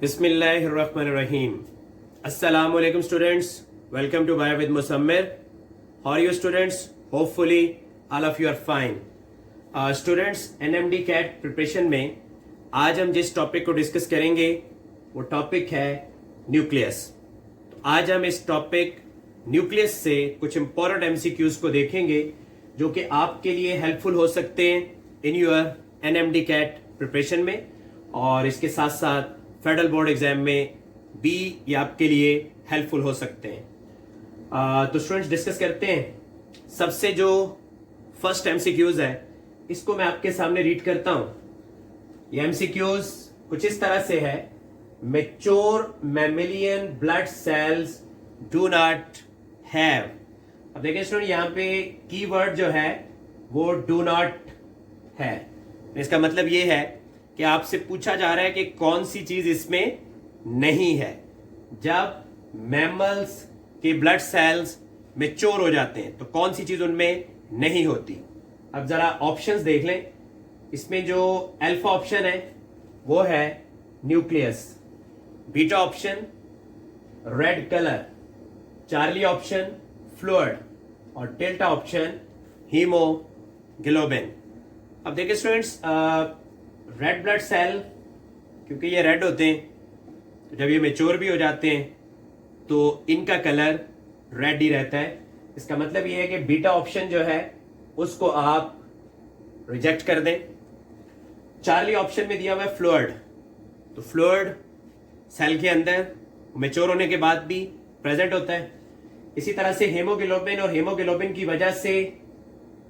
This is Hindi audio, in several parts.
बिस्मिल्लाहिर्रहमानिर्रहीम। अस्सलाम वालेकुम students, welcome to bio with Musammir. How are you students? Hopefully all of you are fine. Students, NMDCAT preparation में आज हम जिस टॉपिक को डिस्कस करेंगे वो टॉपिक है न्यूक्लियस। तो आज हम इस टॉपिक न्यूक्लियस से कुछ इंपॉर्टेंट MCQs को देखेंगे जो कि आपके लिए हेल्पफुल हो सकते हैं इन योर NMDCAT प्रिपरेशन में, और इसके साथ साथ फेडरल बोर्ड एग्जाम में भी ये आपके लिए हेल्पफुल हो सकते हैं। तो स्टूडेंट्स, डिस्कस करते हैं। सबसे जो फर्स्ट MCQs है इसको मैं आपके सामने रीड करता हूं। ये MCQs कुछ इस तरह से है: mature mammalian blood cells do not have. अब देखिए स्टूडेंट, यहाँ पे कीवर्ड जो है वो डू नॉट है। इसका मतलब ये है कि आपसे पूछा जा रहा है कि कौन सी चीज इसमें नहीं है। जब मैमल्स के ब्लड सेल्स मैच्योर हो जाते हैं तो कौन सी चीज उनमें नहीं होती। अब जरा ऑप्शंस देख लें। इसमें जो अल्फा ऑप्शन है वो है nucleus, beta option red colour, Charlie option fluid और डेल्टा ऑप्शन हीमोग्लोबिन। अब देखिए स्टूडेंट्स, रेड ब्लड सेल क्योंकि ये रेड होते हैं, तो जब ये मेच्योर भी हो जाते हैं तो इनका कलर रेड ही रहता है। इसका मतलब ये है कि बीटा ऑप्शन जो है उसको आप रिजेक्ट कर दें। चार्ली ऑप्शन में दिया हुआ है फ्लूइड, तो फ्लूइड सेल के अंदर मेच्योर होने के बाद भी प्रेजेंट होता है। इसी तरह से हीमोग्लोबिन, और हीमोग्लोबिन की वजह से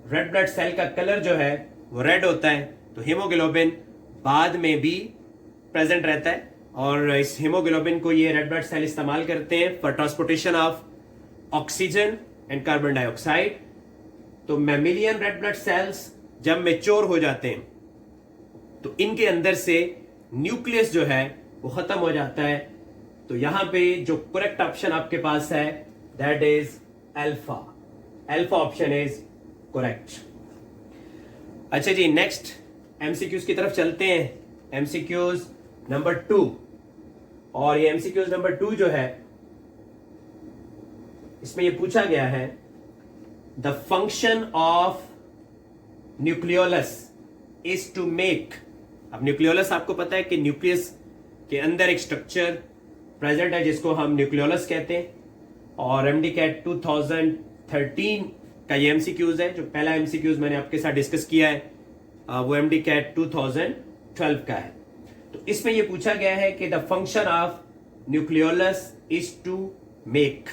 रेड ब्लड सेल का कलर जो है वो रेड होता है, तो हीमोग्लोबिन बाद में भी प्रेजेंट रहता है। और इस हीमोग्लोबिन को ये रेड ब्लड सेल इस्तेमाल करते हैं for transportation of oxygen and carbon dioxide. तो मैमिलियन रेड ब्लड सेल्स जब मैच्योर हो जाते हैं तो इनके अंदर से न्यूक्लियस जो है वो खत्म हो जाता है। तो यहां पे जो करेक्ट ऑप्शन आपके पास है that is alpha. Alpha option is correct. अच्छा जी, नेक्स्ट MCQs की तरफ चलते हैं। MCQs नंबर 2, और ये MCQs नंबर 2 जो है इसमें ये पूछा गया है the function of nucleolus is to make. अब न्यूक्लियोलस आपको पता है कि न्यूक्लियस के अंदर एक स्ट्रक्चर प्रेजेंट है जिसको हम न्यूक्लियोलस कहते हैं, और MDCAT 2013 का ये MCQs है। जो पहला MCQs मैंने आपके साथ डिस्कस किया है वो MDCAT 2012 का है। तो इसमें यह पूछा गया है कि the function of nucleolus is to make,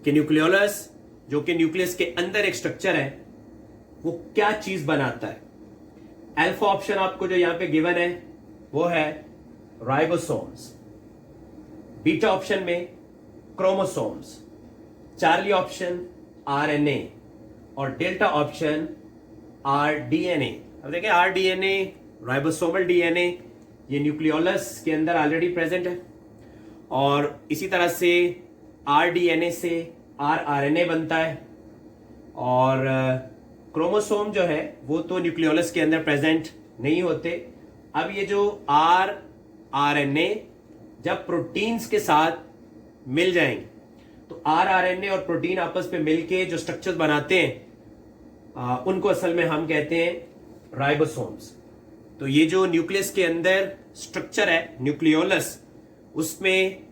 कि न्यूक्लियोलस जो कि न्यूक्लियस के अंदर एक स्ट्रक्चर है वो क्या चीज बनाता है। अल्फा ऑप्शन आपको जो यहां पे गिवन है वो है राइबोसोम्स, बीटा ऑप्शन में क्रोमोसोम्स, चार्ली ऑप्शन RNA और डेल्टा ऑप्शन RDNA। अब देखिए RDNA, राइबोसोमल DNA, ये न्यूक्लियोलस के अंदर ऑलरेडी प्रेजेंट है, और इसी तरह से RDNA से rRNA बनता है, और क्रोमोसोम जो है वो तो न्यूक्लियोलस के अंदर प्रेजेंट नहीं होते। अब ये जो rRNA जब प्रोटीन्स के साथ मिल जाएंगे तो rRNA और प्रोटीन आपस में मिलके जो स्ट्रक्चर बनाते हैं उनको असल में हम कहते हैं राइबोसोम्स। तो ये जो न्यूक्लियस के अंदर स्ट्रक्चर है न्यूक्लियोलस, उसमें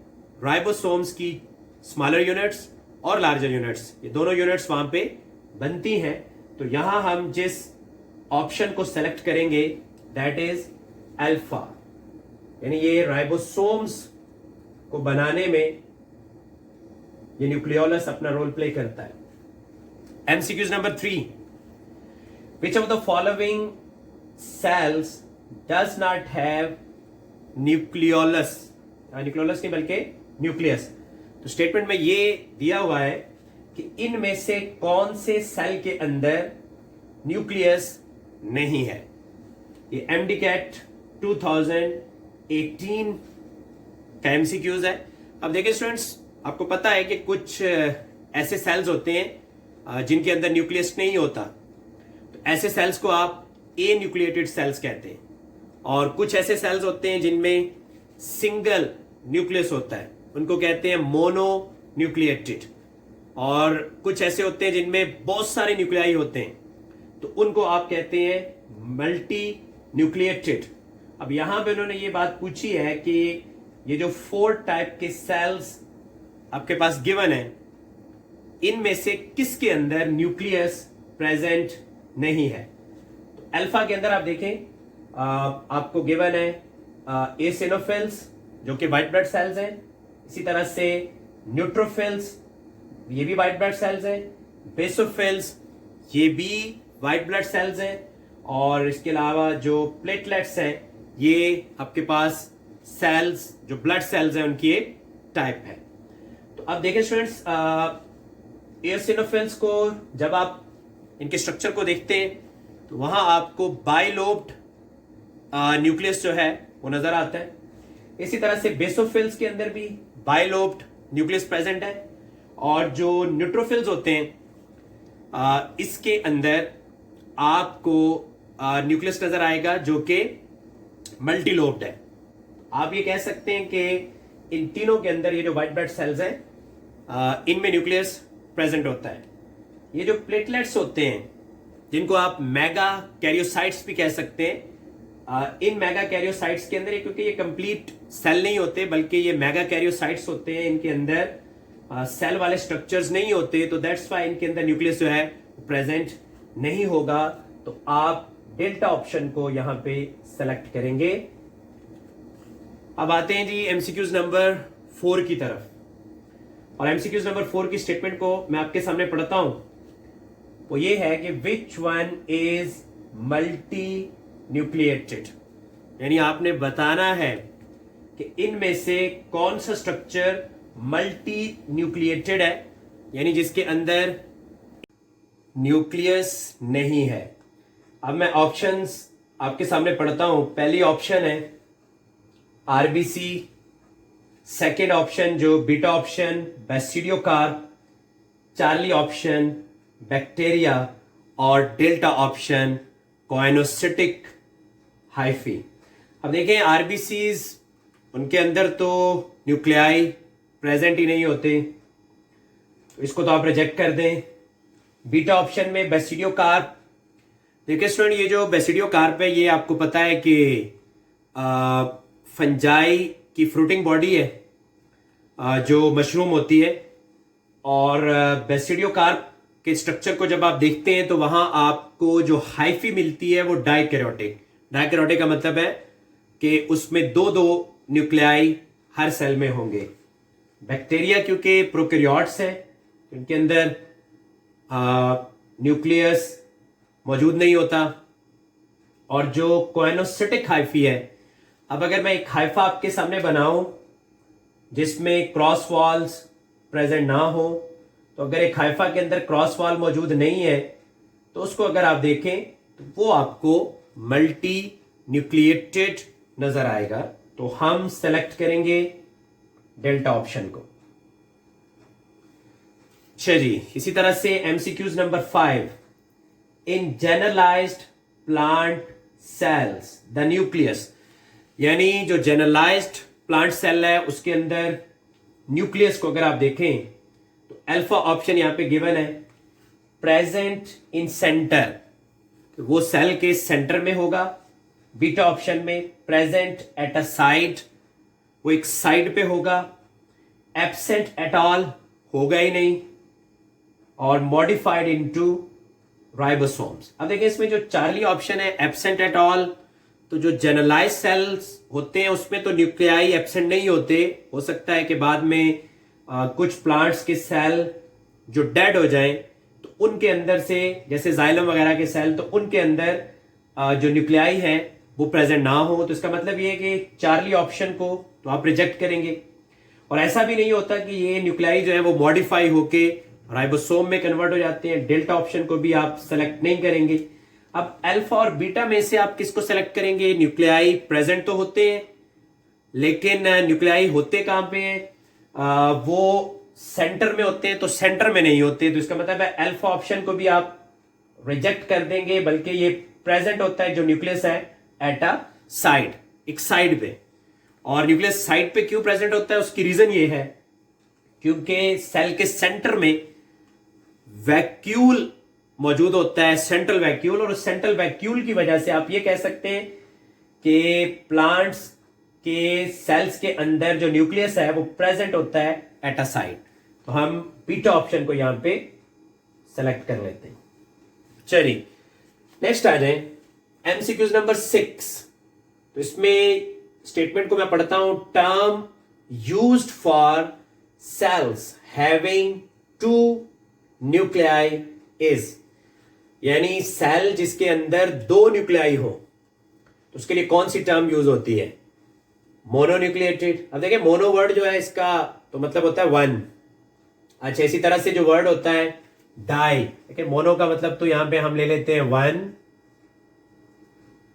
राइबोसोम्स की स्मॉलर यूनिट्स और लार्जर यूनिट्स, ये दोनों यूनिट्स वहां पे बनती हैं। तो यहां हम जिस ऑप्शन को सेलेक्ट करेंगे दैट इज अल्फा, यानी ये राइबोसोम्स को बनाने में ये न्यूक्लियोलस अपना रोल प्ले करता है। MCQs number 3, which of the following cells does not have nucleolus? Nucleolus नहीं बल्कि न्यूक्लियस। तो स्टेटमेंट में ये दिया हुआ है कि इनमें से कौन से सेल के अंदर न्यूक्लियस नहीं है। ये MDCAT 2018 का MCQs है। अब देखिए स्टूडेंट्स, आपको पता है कि कुछ ऐसे सेल्स होते हैं जिनके अंदर न्यूक्लियस नहीं होता, तो ऐसे सेल्स को आप ए न्यूक्लिएटेड सेल्स कहते हैं, और कुछ ऐसे सेल्स होते हैं जिनमें सिंगल न्यूक्लियस होता है उनको कहते हैं मोनो न्यूक्लिएटेड, और कुछ ऐसे होते हैं जिनमें बहुत सारे न्यूक्लियाई होते हैं तो उनको आप कहते हैं मल्टी न्यूक्लिएटेड। अब यहां पे उन्होंने ये बात पूछी है कि ये जो 4 टाइप के सेल्स आपके पास गिवन है इनमें से किसके अंदर न्यूक्लियस प्रेजेंट नहीं है। तो अल्फा के अंदर आप देखें आपको गिवन है एसिनोफिल्स जो कि व्हाइट ब्लड सेल्स हैं, इसी तरह से न्यूट्रोफिल्स ये भी व्हाइट ब्लड सेल्स हैं, बेसोफिल्स ये भी व्हाइट ब्लड सेल्स हैं, और इसके अलावा जो प्लेटलेट्स हैं ये आपके पास सेल्स जो ब्लड सेल्स हैं उनकी एक टाइप है। तो अब देखें स्टूडेंट्स एसिनोफिल्स को जब आप इनके स्ट्रक्चर को देखते हैं तो वहां आपको बाइलोब्ड न्यूक्लियस जो है वो नजर आता है। इसी तरह से बेसोफिल्स के अंदर भी बाइलोब्ड न्यूक्लियस प्रेजेंट है, और जो न्यूट्रोफिल्स होते हैं इसके अंदर आपको न्यूक्लियस नजर आएगा जो कि मल्टीलोब्ड है। आप ये कह सकते हैं कि इन तीनों के अंदर ये जो व्हाइट ब्लड सेल्स हैं इनमें न्यूक्लियस प्रेजेंट होता है। ये जो प्लेटलेट्स होते हैं जिनको आप मेगा कैरियोसाइट्स भी कह सकते हैं, इन मेगा कैरियोसाइट्स के अंदर क्योंकि ये कंप्लीट सेल नहीं होते बल्कि ये मेगा कैरियोसाइट्स होते हैं, इनके अंदर सेल वाले स्ट्रक्चर्स नहीं होते, तो दैट्स वाई इनके अंदर न्यूक्लियस जो है प्रेजेंट नहीं होगा। तो आप डेल्टा ऑप्शन को यहां पे सेलेक्ट करेंगे। अब आते हैं जी एमसीक्यूज नंबर 4 की तरफ, और एमसीक्यूज नंबर 4 की स्टेटमेंट को मैं आपके सामने पढ़ता हूं। वो ये है कि which one is multi nucleated, यानी आपने बताना है कि इनमें से कौन सा स्ट्रक्चर मल्टी न्यूक्लिएटेड है, यानी जिसके अंदर न्यूक्लियस नहीं है। अब मैं ऑप्शंस आपके सामने पढ़ता हूं। पहली ऑप्शन है आरबीसी, सेकेंड ऑप्शन जो beta option basidiocarp, Charlie option bacteria, और डेल्टा ऑप्शन कोएनोसिटिक हाइफी। अब देखें आरबीसीज उनके अंदर तो न्यूक्लियाई प्रेजेंट ही नहीं होते, तो इसको तो आप रिजेक्ट कर दें। बीटा ऑप्शन में बैसिडियोकार्प, देखिए स्टूडेंट ये जो बैसिडियोकार्प है ये आपको पता है कि फंजाई की फ्रूटिंग बॉडी है जो मशरूम होती है, और बैसिडियोकार्प के स्ट्रक्चर को जब आप देखते हैं तो वहां आपको जो हाइफी मिलती है वो डाइकैरियोटिक। डाइकैरियोटिक का मतलब है कि उसमें दो दो न्यूक्लियाई हर सेल में होंगे। बैक्टीरिया क्योंकि प्रोकैरियोट्स है उनके अंदर न्यूक्लियस मौजूद नहीं होता, और जो कोएनोसिटिक हाइफी है, अब अगर मैं एक हाइफा आपके सामने बनाऊं जिसमें क्रॉस वॉल्स प्रेजेंट ना हो, तो अगर एक हाइफा के अंदर क्रॉस वॉल मौजूद नहीं है तो उसको अगर आप देखें तो वो आपको मल्टी न्यूक्लिएटेड नजर आएगा। तो हम सेलेक्ट करेंगे डेल्टा ऑप्शन को। अच्छा जी, इसी तरह से MCQs number 5, in generalized plant cells the nucleus, यानी जो जनरलाइज्ड प्लांट सेल है उसके अंदर न्यूक्लियस को अगर आप देखें तो अल्फा ऑप्शन यहां पे गिवन है प्रेजेंट इन सेंटर, वो सेल के सेंटर में होगा। बीटा ऑप्शन में प्रेजेंट एट अ साइड, वो एक साइड पे होगा। एब्सेंट एट ऑल होगा ही नहीं, और मॉडिफाइड इनटू राइबोसोम्स। अब देखिए इसमें जो चार्ली ऑप्शन है एब्सेंट एट ऑल, तो जो जनरलाइज सेल्स होते हैं उसमें तो न्यूक्लियाई एब्सेंट नहीं होते। हो सकता है कि बाद में कुछ प्लांट्स के सेल जो डेड हो जाएं तो उनके अंदर से, जैसे जाइलम वगैरह के सेल, तो उनके अंदर जो न्यूक्लियाई है वो प्रेजेंट ना हो। तो इसका मतलब ये है कि चार्ली ऑप्शन को तो आप रिजेक्ट करेंगे, और ऐसा भी नहीं होता कि ये न्यूक्लियाई जो है वो मॉडिफाई होके राइबोसोम में कन्वर्ट हो जाते हैं। डेल्टा ऑप्शन को भी आप सेलेक्ट नहीं करेंगे। अब अल्फा और बीटा में से आप किसको सेलेक्ट करेंगे? न्यूक्लियाई प्रेजेंट तो होते हैं लेकिन न्यूक्लियाई होते कहां पे हैं? वो सेंटर में होते हैं, तो सेंटर में नहीं होते। तो इसका मतलब है अल्फा ऑप्शन को भी आप रिजेक्ट कर देंगे, बल्कि ये प्रेजेंट होता है जो न्यूक्लियस है एट अ साइड, एक साइड पे। और न्यूक्लियस साइड पे क्यों प्रेजेंट होता है, उसकी रीजन ये है क्योंकि सेल के सेंटर में वैक्यूल मौजूद होता है, सेंट्रल वैक्यूल, और सेंट्रल वैक्यूल की वजह से आप ये कह सकते हैं कि प्लांट्स के सेल्स के अंदर जो न्यूक्लियस है वो प्रेजेंट होता है एट अ साइड। तो हम बीटा ऑप्शन को यहां पे सेलेक्ट कर लेते हैं। चलिए नेक्स्ट आ जाए एमसीक्यूज नंबर 6। तो इसमें स्टेटमेंट को मैं पढ़ता हूं। Term used for sales having two nuclei is, यानी सेल जिसके अंदर दो न्यूक्लियाई हो तो उसके लिए कौन सी टर्म यूज होती है? मोनोन्यूक्लिएटेड। अब देखिए मोनो वर्ड जो है इसका तो मतलब होता है वन। अच्छा, इसी तरह से जो वर्ड होता है डाई, देखिए मोनो का मतलब तो यहां पे हम ले लेते हैं वन,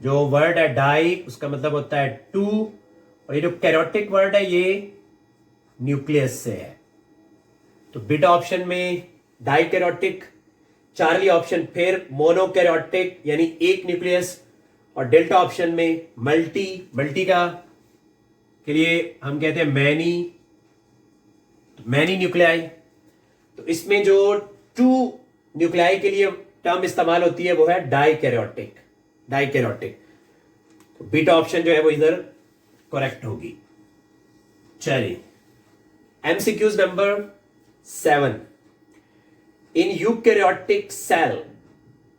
जो वर्ड है डाई उसका मतलब होता है टू, और ये जो कैरोटिक वर्ड है ये न्यूक्लियस से है। तो बीटा ऑप्शन में डाई कैरोटिक, चार्ली ऑप्शन फिर मोनोकैरोटिक यानी एक न्यूक्लियस, और डेल्टा ऑप्शन में मल्टी। मल्टी का के लिए हम कहते हैं मैनी न्यूक्लियाई। तो इसमें जो टू न्यूक्लियाई के लिए टर्म इस्तेमाल होती है वो है डाइकैरोटिक। तो बीटा ऑप्शन जो है वो इधर करेक्ट होगी। चलिए MCQs number 7। In eukaryotic cell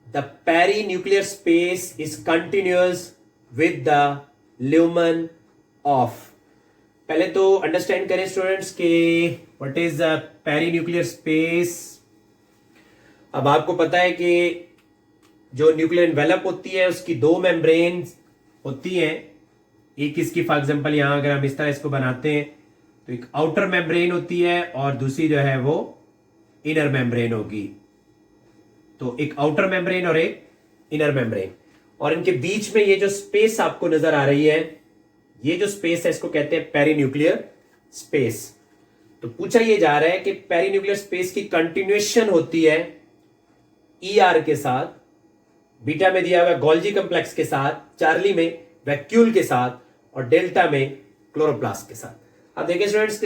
the perinuclear space is continuous with the lumen of. पहले तो अंडरस्टैंड करें स्टूडेंट्स के what is the perinuclear space. अब आपको पता है कि जो न्यूक्लियर एनवेलप होती है उसकी दो मेम्ब्रेन्स होती हैं। एक इसकी फॉर एग्जांपल यहां अगर हम इस तरह इसको बनाते हैं तो एक आउटर मेम्ब्रेन होती है और दूसरी जो है वो इनर मेम्ब्रेन होगी। तो एक आउटर मेम्ब्रेन और एक इनर मेम्ब्रेन, और इनके बीच में ये जो स्पेस आपको नजर आ रही है, ये जो स्पेस है इसको कहते हैं पेरीन्यूक्लियर स्पेस। तो पूछा ये जा रहा है कि पेरीन्यूक्लियर स्पेस की कंटिन्यूएशन होती है ईआर के साथ, बीटा में दिया हुआ है गोल्जी कॉम्प्लेक्स के साथ, चार्ली में वैक्यूल के साथ, और डेल्टा में क्लोरोप्लास्ट के साथ। अब देखिए स्टूडेंट्स,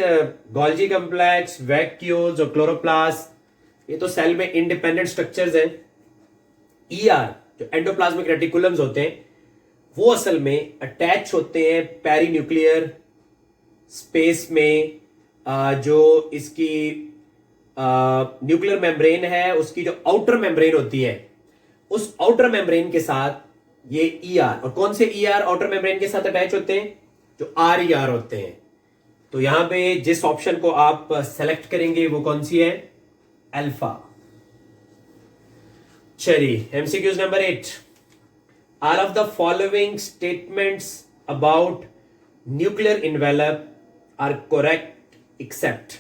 गोल्जी कॉम्प्लेक्स, वैक्यूल्स और क्लोरोप्लास्ट ये तो सेल में इंडिपेंडेंट स्ट्रक्चर्स हैं। ईआर जो एंडोप्लाज्मिक रेटिकुलम्स होते हैं वो असल में अटैच होते हैं पेरीन्यूक्लियर स्पेस में। जो इसकी न्यूक्लियर मेम्ब्रेन है उसकी जो आउटर मेम्ब्रेन होती है उस आउटर मेम्ब्रेन के साथ ये ईआर, और कौन से ईआर आउटर मेम्ब्रेन के साथ अटैच होते हैं? जो आर ईआर होते हैं। तो यहां पे जिस ऑप्शन को आप सेलेक्ट करेंगे वो कौन सी है? अल्फा। चलिए MCQs number 8। All of the following statements about nuclear envelope are correct except.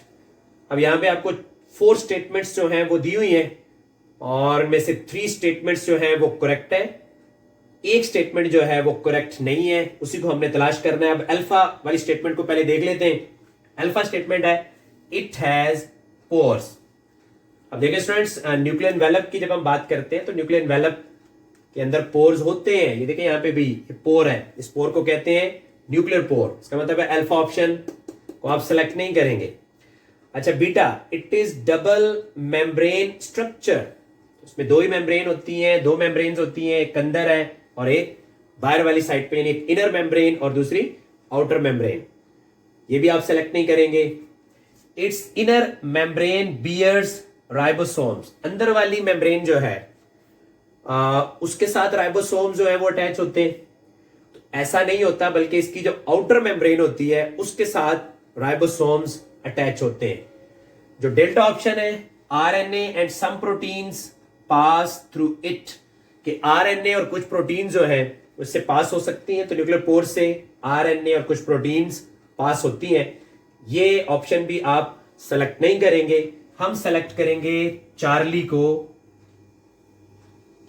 अब यहां पे आपको 4 स्टेटमेंट्स जो हैं वो दी हुई हैं और में से 3 स्टेटमेंट्स जो हैं वो करेक्ट है, एक स्टेटमेंट जो है वो करेक्ट नहीं है, उसी को हमने तलाश करना है। अब अल्फा वाली स्टेटमेंट को पहले देख लेते हैं। अल्फा स्टेटमेंट है इट हैज पोर्स। अब देखिए स्टूडेंट्स, न्यूक्लियर एनवेलप की जब हम बात करते हैं तो न्यूक्लियर एनवेलप के अंदर पोर्स होते हैं। ये देखिए यहां पे भी पोर है, इस पोर को कहते हैं न्यूक्लियर पोर। इसका मतलब है अल्फा ऑप्शन को आप सेलेक्ट नहीं करेंगे। अच्छा beta, it is double membrane structure. उसमें 2 ही मेम्ब्रेन होती हैं, 2 मेम्ब्रेन्स होती हैं, एक अंदर है और एक बाहर वाली साइड पे, यानी एक इनर मेम्ब्रेन और दूसरी आउटर मेम्ब्रेन। ये भी आप सेलेक्ट नहीं करेंगे। Its inner membrane bears ribosomes. अंदर वाली मेम्ब्रेन जो है उसके साथ राइबोसोम्स जो है वो अटैच होते हैं। तो ऐसा नहीं होता, बल्कि इसकी जो आउटर मेम्ब्रेन होती है उसके साथ राइबोसोम्स अटैच होते हैं। जो डेल्टा ऑप्शन है RNA and some proteins pass through it, कि आरएनए और कुछ प्रोटीन जो है उससे पास हो सकती हैं। तो न्यूक्लियर पोर से आरएनए और कुछ प्रोटीन्स पास होती हैं। ये ऑप्शन भी आप सेलेक्ट नहीं करेंगे। हम सेलेक्ट करेंगे चार्ली को,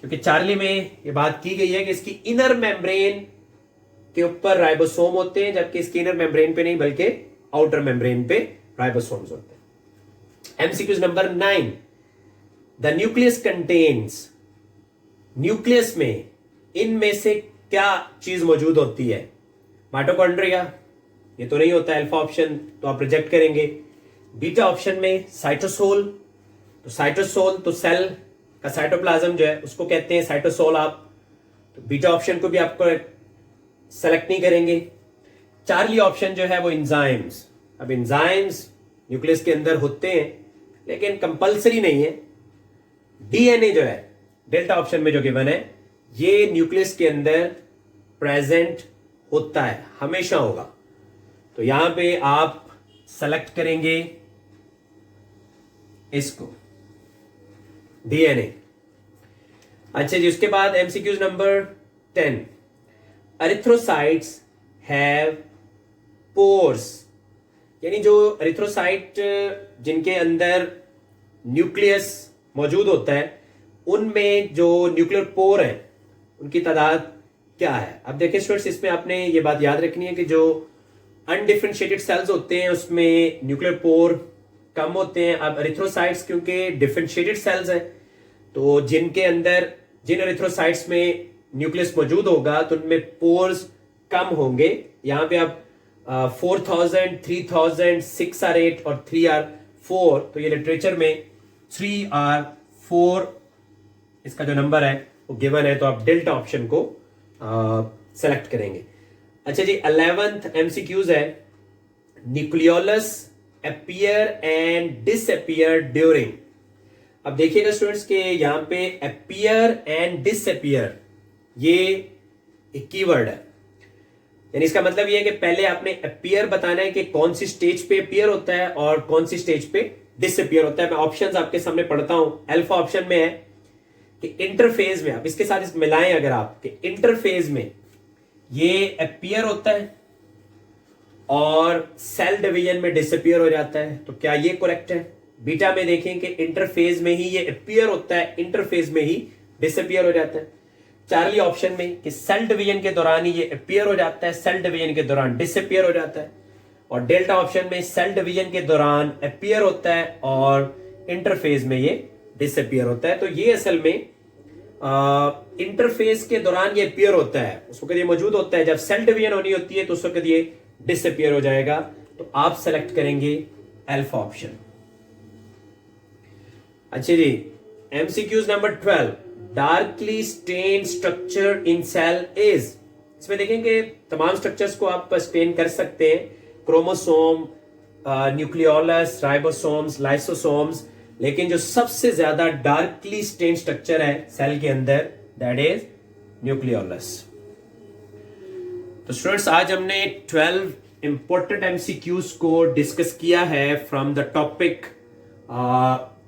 क्योंकि चार्ली में ये बात की गई है कि इसकी इनर मेम्ब्रेन के ऊपर राइबोसोम होते हैं, जबकि इसकी इनर मेम्ब्रेन पे नहीं बल्कि आउटर मेम्ब्रेन पे राइबोसोम्स होते हैं। MCQs number 9। The nucleus contains. Nucleus में इनमें से क्या चीज मौजूद होती है? माइटोकॉन्ड्रिया, ये तो नहीं होता अल्फा ऑप्शन, तो आप रिजेक्ट करेंगे। बीटा ऑप्शन में साइटोसोल, तो साइटोसोल तो सेल का साइटोप्लाज्म जो है उसको कहते हैं साइटोसोल आप, तो बीटा ऑप्शन को भी आपको सेलेक्ट नहीं करेंगे। चार्ली ऑप्शन जो है वो एंजाइम्स। अब एंजाइम्स न्यूक्लियस के अंदर होते हैं लेकिन कंपलसरी नहीं है। डीएनए जो है डेल्टा ऑप्शन में जो गिवन है, ये न्यूक्लियस के अंदर प्रेजेंट होता है, हमेशा होगा। तो यहां पे आप सेलेक्ट करेंगे इसको, डीएनए। अच्छा जी, उसके बाद MCQs number 10, erythrocytes have pores, यानी जो एरिथ्रोसाइट जिनके अंदर न्यूक्लियस मौजूद होता है उनमें जो न्यूक्लियर पोर है उनकी तादाद क्या है। अब देखिए स्टूडेंट्स, इसमें आपने ये बात याद रखनी है कि जो अनडिफरेंशिएटेड सेल्स होते हैं उसमें न्यूक्लियर पोर कम होते हैं। अब एरिथ्रोसाइट्स क्योंकि डिफरेंशिएटेड सेल्स हैं, तो जिनके अंदर जिन एरिथ्रोसाइट्स में न्यूक्लियस मौजूद होगा तो उनमें पोर्स कम होंगे। यहां पे आप 4000, 3000, 6R8 और 3R4, तो ये लिटरेचर में 3R4 इसका जो नंबर है वो गिवन है, तो आप डेल्टा ऑप्शन को सेलेक्ट करेंगे। अच्छा जी, 11th MCQs है, nucleolus appear and disappear during. अब देखिएगा स्टूडेंट्स के यहां पे अपीयर एंड डिसअपीयर ये एक कीवर्ड है, यानी इसका मतलब ये है कि पहले आपने अपीयर बताना है कि कौन सी स्टेज पे अपीयर होता है और कौन सी स्टेज पे डिसअपीयर होता है। मैं ऑप्शंस आपके सामने पढ़ता हूं। अल्फा ऑप्शन में है कि इंटरफेज में, आप इसके साथ इस मिलाएं अगर आप, कि इंटरफेज में ये अपीयर होता है और सेल डिवीजन में डिसअपीयर हो जाता है, तो क्या ये करेक्ट है। बीटा में देखें कि इंटरफेज में ही ये अपीयर होता है, इंटरफेज में ही डिसअपीयर हो जाता है। चार्ली ऑप्शन में कि सेल डिवीजन के दौरान ही ये अपीयर हो जाता है, सेल डिवीजन के दौरान डिसअपीयर हो जाता है। और डेल्टा ऑप्शन में सेल डिवीजन के दौरान अपीयर होता है और इंटरफेज में ये डिसअपीयर होता है। तो ये असल में इंटरफेज के दौरान ये अपीयर होता है, उस वक्त ये मौजूद होता है। जब सेल डिवीजन होनी होती है तो उस वक्त ये डिसअपीयर हो जाएगा। तो आप सेलेक्ट करेंगे अल्फा ऑप्शन। अच्छा जी, MCQs number 12, darkly stain structure in cell is. इसमें देखेंगे तमाम स्ट्रक्चर्स को आप स्टेन कर सकते हैं, क्रोमोसोम, न्यूक्लियोलस, राइबोसोम्स, लाइसोसोम्स, लेकिन जो सबसे ज्यादा डार्कली स्टेन स्ट्रक्चर है सेल के अंदर दैट इज न्यूक्लियोलस। तो स्टूडेंट्स, आज हमने 12 इंपॉर्टेंट एमसीक्यूज को डिस्कस किया है फ्रॉम द टॉपिक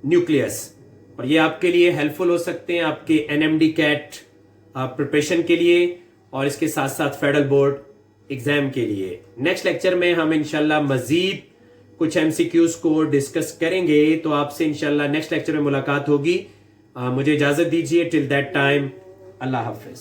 न्यूक्लियस, और ये आपके लिए हेल्पफुल हो सकते हैं आपके NMDCAT प्रिपरेशन के लिए और इसके साथ साथ फेडरल बोर्ड एग्जाम के लिए। नेक्स्ट लेक्चर में हम इंशाल्लाह मजीद कुछ MCQs को डिस्कस करेंगे, तो आपसे इंशाल्लाह नेक्स्ट लेक्चर में मुलाकात होगी। मुझे इजाजत दीजिए, till that time, Allah Hafiz.